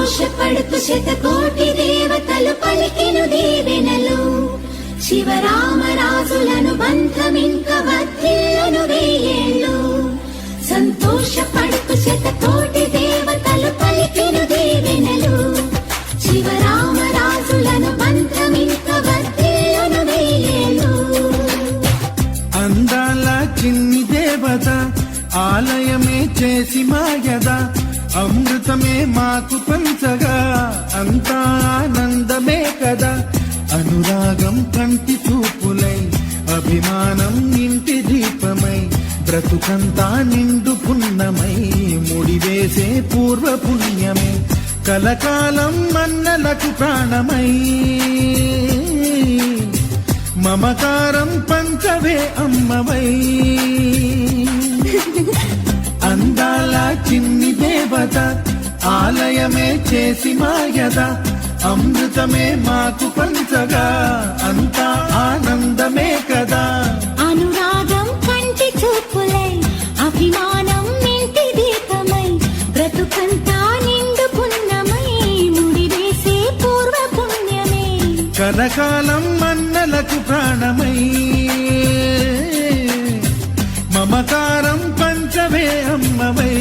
సంతోషపడుతూ శతకోటి దేవతలు పలికిను దీవెనలు శివరామరాజులను బంధమింక వర్ధిల్లును వేయేళ్ళు సంతోషపడుతూ శతకోటి దేవతలు పలికిను దీవెనలు శివరామరాజులను బంధమింక వర్ధిల్లును వేయేళ్ళు అందాల చిన్ని దేవత ఆలయమే చేసి మాయద అమృతమే మాకు పంచగా అంతా ఆనందమే కదా అనురాగం కంటి చూపులై అభిమానం ఇంటి దీపమై బ్రతుకంతా నిండు పున్నమై ముడివేసే పూర్వ పుణ్యమే కలకాలం మన్నలకు ప్రాణమై మమకారం పంచవే అమ్మవై అందాల చిన్ని దేవత ఆలయమే చేసి మాయద అమృతమే మాకు పంచగా అంతా ఆనందమే కదా అనురాగం కంటి చూపులై అభిమానం ఇంటి దీపమై బ్రతుకంతా నిండు పుణ్యమై ముడివేసే పూర్వ పుణ్యమే కలకాలం మన్నలకు ప్రాణమై మమకారం పంచవే అమ్మవై